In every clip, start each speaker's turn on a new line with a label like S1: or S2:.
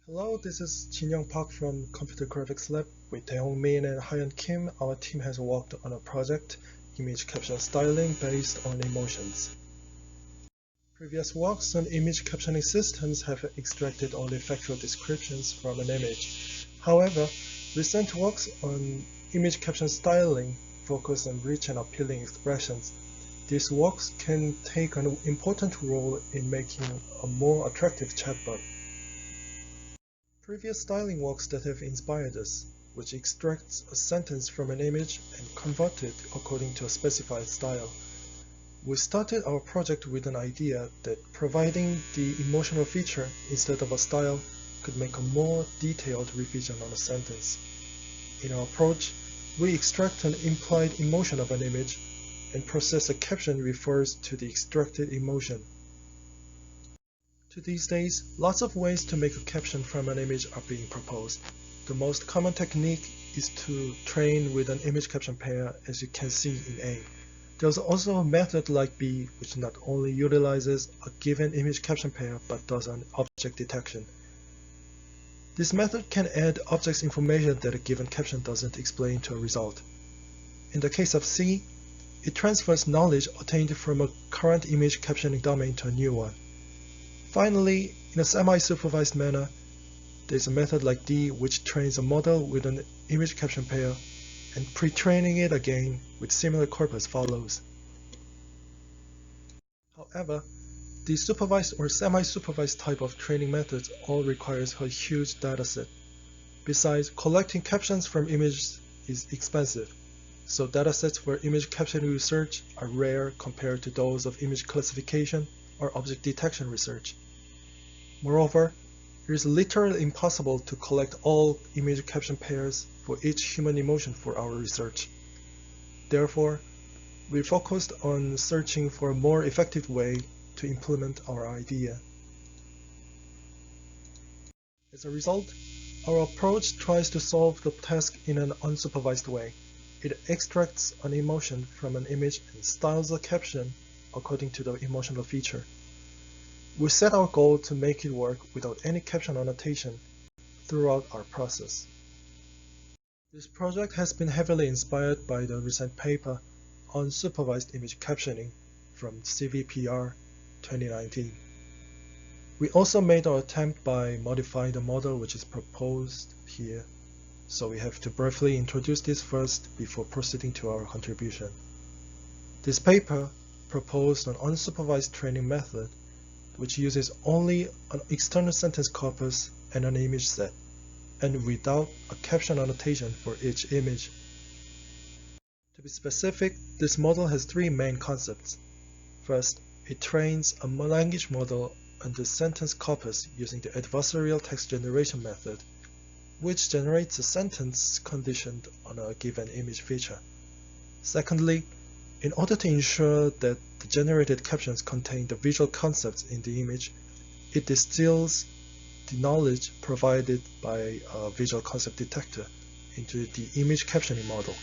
S1: Hello, this is Jin-Young Park from Computer Graphics Lab. With Tae-Hong Min and Hyun Kim, our team has worked on a project, image caption styling based on emotions. Previous works on image captioning systems have extracted only factual descriptions from an image. However, recent works on image caption styling focus on rich and appealing expressions. These works can take an important role in making a more attractive chatbot. Previous styling works that have inspired us, which extracts a sentence from an image and convert it according to a specified style. We started our project with an idea that providing the emotional feature instead of a style could make a more detailed revision on a sentence. In our approach, we extract an implied emotion of an image and process a caption refers to the extracted emotion. To these days, lots of ways to make a caption from an image are being proposed. The most common technique is to train with an image caption pair, as you can see in A. There's also a method like B, which not only utilizes a given image caption pair but does an object detection. This method can add object information that a given caption doesn't explain to a result. In the case of C, it transfers knowledge attained from a current image captioning domain to a new one. Finally, in a semi-supervised manner, there is a method like D which trains a model with an image caption pair, and pre-training it again with similar corpus follows. However, the supervised or semi-supervised type of training methods all requires a huge dataset. Besides, collecting captions from images is expensive, so datasets for image captioning research are rare compared to those of image classification or object detection research. Moreover, it is literally impossible to collect all image caption pairs for each human emotion for our research. Therefore, we focused on searching for a more effective way to implement our idea. As a result, our approach tries to solve the task in an unsupervised way. It extracts an emotion from an image and styles a caption according to the emotional feature. We set our goal to make it work without any caption annotation throughout our process. This project has been heavily inspired by the recent paper on supervised image captioning from CVPR 2019. We also made our attempt by modifying the model which is proposed here, so we have to briefly introduce this first before proceeding to our contribution. This paper proposed an unsupervised training method which uses only an external sentence corpus and an image set, and without a caption annotation for each image. To be specific, this model has three main concepts. First, it trains a language model on the sentence corpus using the adversarial text generation method, which generates a sentence conditioned on a given image feature. Secondly, in order to ensure that the generated captions contain the visual concepts in the image, it distills the knowledge provided by a visual concept detector into the image captioning model.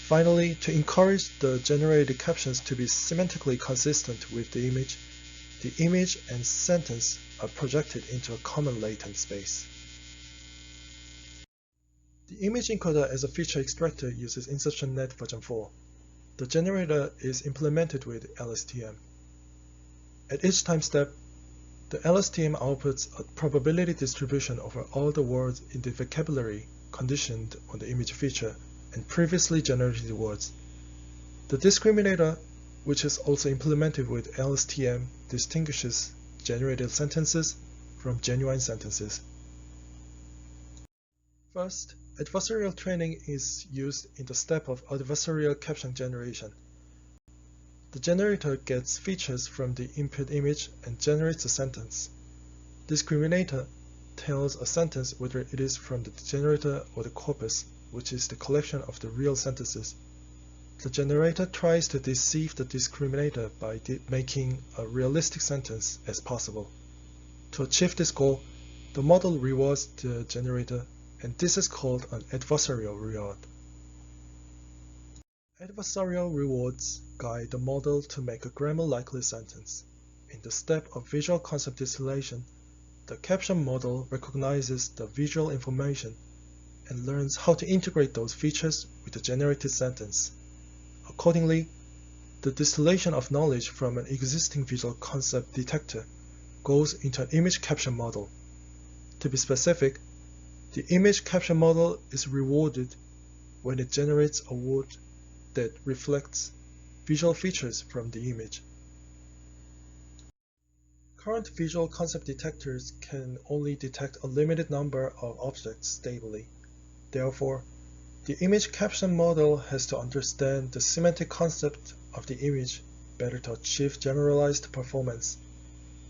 S1: Finally, to encourage the generated captions to be semantically consistent with the image and sentence are projected into a common latent space. The image encoder as a feature extractor uses InsertionNet version 4. The generator is implemented with LSTM. At each time step, the LSTM outputs a probability distribution over all the words in the vocabulary conditioned on the image feature and previously generated words. The discriminator, which is also implemented with LSTM, distinguishes generated sentences from genuine sentences. First, adversarial training is used in the step of adversarial caption generation. The generator gets features from the input image and generates a sentence. Discriminator tells a sentence whether it is from the generator or the corpus, which is the collection of the real sentences. The generator tries to deceive the discriminator by making a realistic sentence as possible. To achieve this goal, the model rewards the generator, and this is called an adversarial reward. Adversarial rewards guide the model to make a grammar-likely sentence. In the step of visual concept distillation, The caption model recognizes the visual information and learns how to integrate those features with the generated sentence. Accordingly, the distillation of knowledge from an existing visual concept detector goes into an image caption model. To be specific, the image caption model is rewarded when it generates a word that reflects visual features from the image. Current visual concept detectors can only detect a limited number of objects stably. Therefore, the image caption model has to understand the semantic concept of the image better to achieve generalized performance.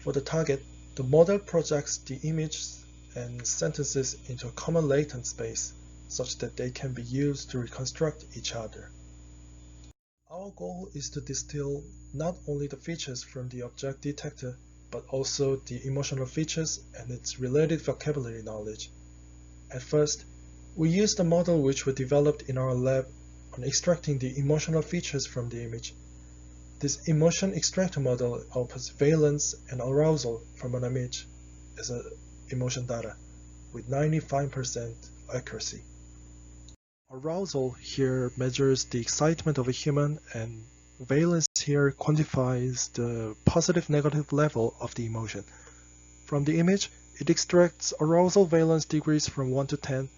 S1: For the target, the model projects the images and sentences into a common latent space such that they can be used to reconstruct each other. Our goal is to distill not only the features from the object detector, but also the emotional features and its related vocabulary knowledge. At first, we used a model which we developed in our lab on extracting the emotional features from the image. This emotion extractor model outputs valence and arousal from an image as emotion data with 95% accuracy. Arousal here measures the excitement of a human, and valence here quantifies the positive-negative level of the emotion. From the image, it extracts arousal valence degrees from 1 to 10,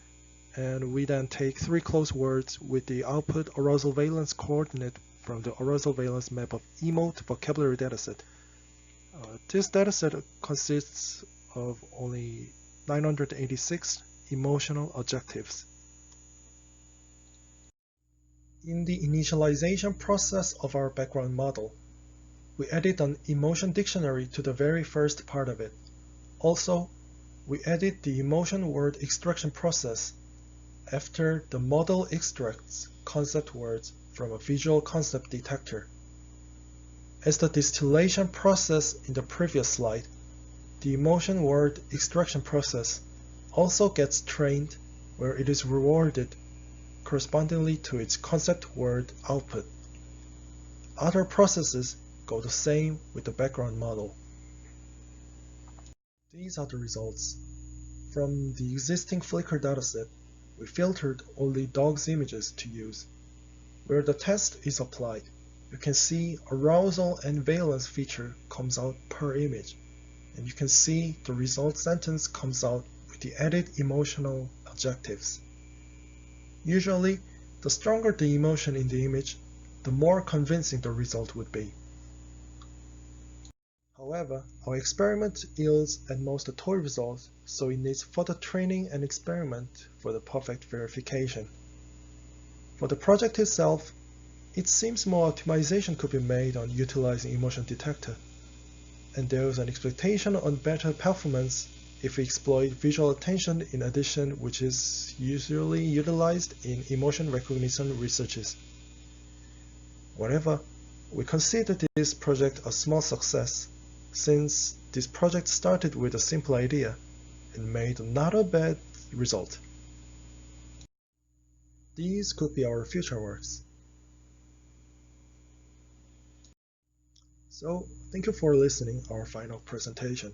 S1: and we then take 3 close words with the output arousal valence coordinate from the arousal valence map of emote vocabulary dataset. This dataset consists of only 986 emotional adjectives. In the initialization process of our background model, we added an emotion dictionary to the very first part of it. Also, we added the emotion word extraction process after the model extracts concept words from a visual concept detector. As the distillation process in the previous slide, the emotion word extraction process also gets trained where it is rewarded correspondingly to its concept word output. Other processes go the same with the background model. These are the results. From the existing Flickr dataset, we filtered only dogs images to use. Where the test is applied, you can see arousal and valence feature comes out per image, and you can see the result sentence comes out with the added emotional adjectives. Usually, the stronger the emotion in the image, the more convincing the result would be. However, our experiment yields at most a toy result, so it needs further training and experiment for the perfect verification. For the project itself, it seems more optimization could be made on utilizing emotion detector, and there is an expectation on better performance if we exploit visual attention in addition, which is usually utilized in emotion recognition researches. Whatever, we consider this project a small success, since this project started with a simple idea and made not a bad result. These could be our future works. So, thank you for listening our final presentation.